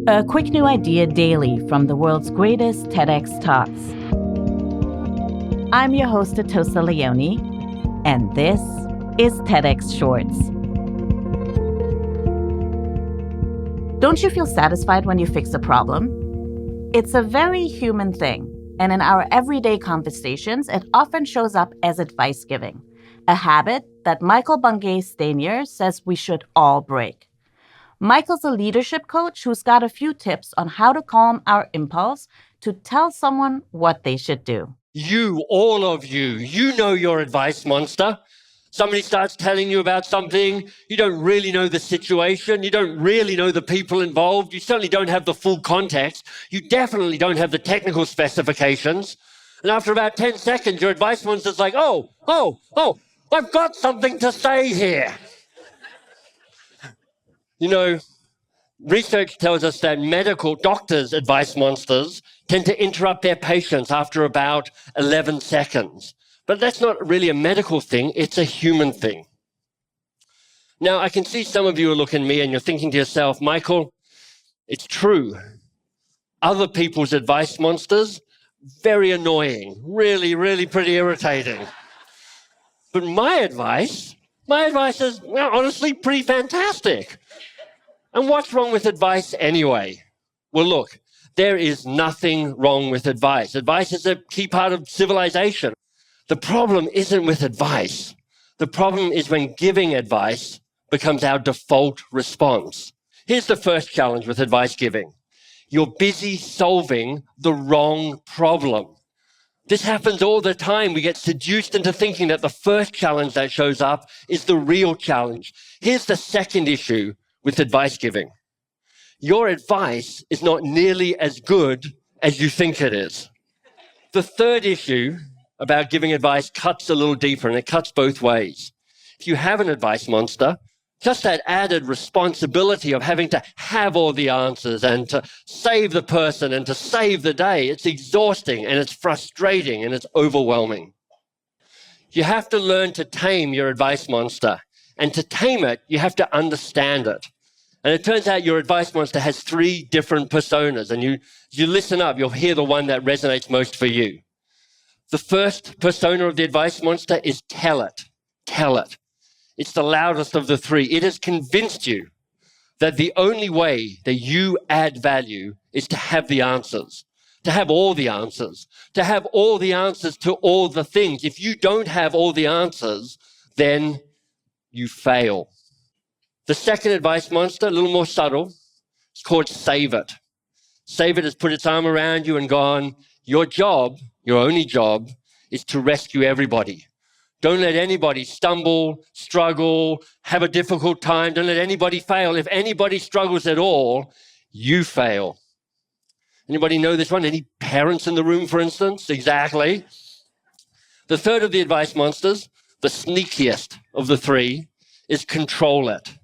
A quick new idea daily from the world's greatest TEDx talks. I'm your host, Atossa Leoni, and this is TEDx Shorts. Don't you feel satisfied when you fix a problem? It's a very human thing, and in our everyday conversations, it often shows up as advice giving, a habit that Michael Bungay Stanier says we should all break. Michael's a leadership coach who's got a few tips on how to calm our impulse to tell someone what they should do. You, all of you, you know your advice monster. Somebody starts telling you about something, you don't really know the situation, you don't really know the people involved, you certainly don't have the full context, you definitely don't have the technical specifications. And after about 10 seconds, your advice monster's like, oh, I've got something to say here. You know, research tells us that medical doctors' advice monsters tend to interrupt their patients after about 11 seconds. But that's not really a medical thing, it's a human thing. Now, I can see some of you are looking at me and you're thinking to yourself, Michael, it's true. Other people's advice monsters, very annoying, really pretty irritating. But my advice is, well, honestly pretty fantastic. And what's wrong with advice anyway? Well, look, there is nothing wrong with advice. Advice is a key part of civilization. The problem isn't with advice. The problem is when giving advice becomes our default response. Here's the first challenge with advice giving. You're busy solving the wrong problem. This happens all the time. We get seduced into thinking that the first challenge that shows up is the real challenge. Here's the second issue with advice giving. Your advice is not nearly as good as you think it is. The third issue about giving advice cuts a little deeper, and it cuts both ways. If you have an advice monster, just that added responsibility of having to have all the answers and to save the person and to save the day, it's exhausting and it's frustrating and it's overwhelming. You have to learn to tame your advice monster. And to tame it, you have to understand it. And it turns out your advice monster has 3 different personas. And you listen up, you'll hear the one that resonates most for you. The first persona of the advice monster is tell it. Tell it. It's the loudest of the 3. It has convinced you that the only way that you add value is to have the answers, to have all the answers, to have all the answers to all the things. If you don't have all the answers, then you fail. The second advice monster, a little more subtle, it's called save it. Save it has put its arm around you and gone, your job, your only job, is to rescue everybody. Don't let anybody stumble, struggle, have a difficult time. Don't let anybody fail. If anybody struggles at all, you fail. Anybody know this one? Any parents in the room, for instance? Exactly. The third of the advice monsters, the sneakiest of the 3, is control it.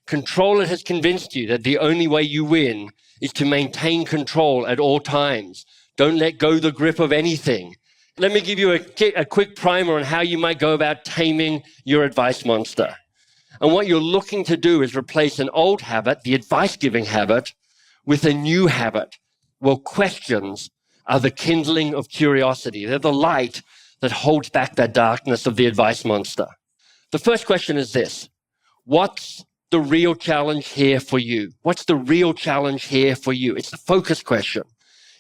Control it has convinced you that the only way you win is to maintain control at all times. Don't let go the grip of anything. Let me give you a quick primer on how you might go about taming your advice monster. And what you're looking to do is replace an old habit, the advice-giving habit, with a new habit. Well, questions are the kindling of curiosity. They're the light that holds back that darkness of the advice monster. The first question is this: what's the real challenge here for you? What's the real challenge here for you? It's the focus question.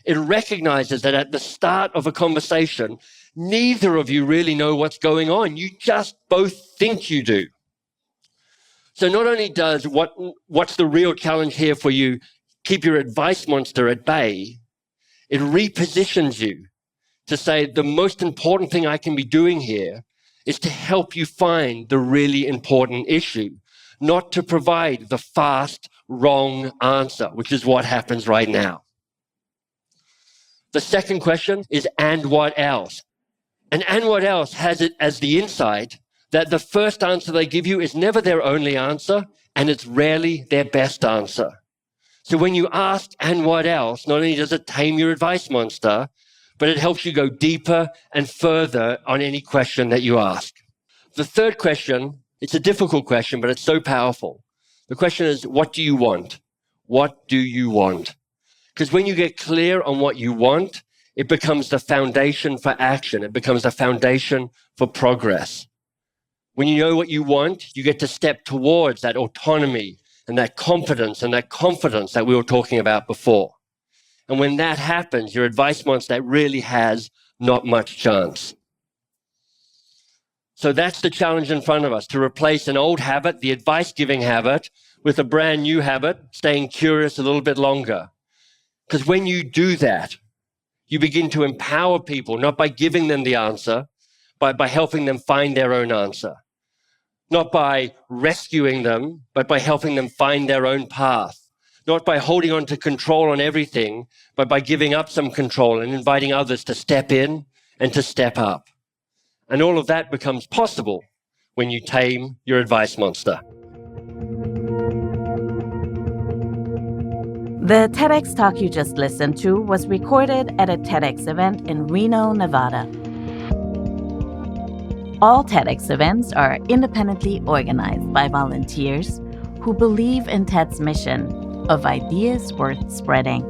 It recognizes that at the start of a conversation, neither of you really know what's going on. You just both think you do. So not only does what's the real challenge here for you keep your advice monster at bay, it repositions you to say the most important thing I can be doing here is to help you find the really important issue, not to provide the fast, wrong answer, which is what happens right now. The second question is, and what else? And what else has it as the insight that the first answer they give you is never their only answer, and it's rarely their best answer. So when you ask, and what else, not only does it tame your advice monster, but it helps you go deeper and further on any question that you ask. The third question, it's a difficult question, but it's so powerful. The question is, what do you want? What do you want? Because when you get clear on what you want, it becomes the foundation for action. It becomes the foundation for progress. When you know what you want, you get to step towards that autonomy and that confidence that we were talking about before. And when that happens, your advice monster really has not much chance. So that's the challenge in front of us, to replace an old habit, the advice-giving habit, with a brand new habit, staying curious a little bit longer. Because when you do that, you begin to empower people, not by giving them the answer, but by helping them find their own answer. Not by rescuing them, but by helping them find their own path. Not by holding on to control on everything, but by giving up some control and inviting others to step in and to step up. And all of that becomes possible when you tame your advice monster. The TEDx talk you just listened to was recorded at a TEDx event in Reno, Nevada. All TEDx events are independently organized by volunteers who believe in TED's mission of ideas worth spreading.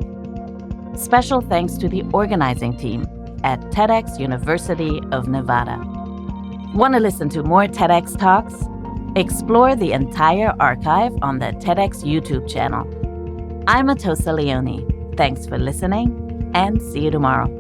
Special thanks to the organizing team at TEDxUniversityofNevada. Want to listen to more TEDx talks? Explore the entire archive on the TEDx YouTube channel. I'm Atossa Leoni. Thanks for listening, and see you tomorrow.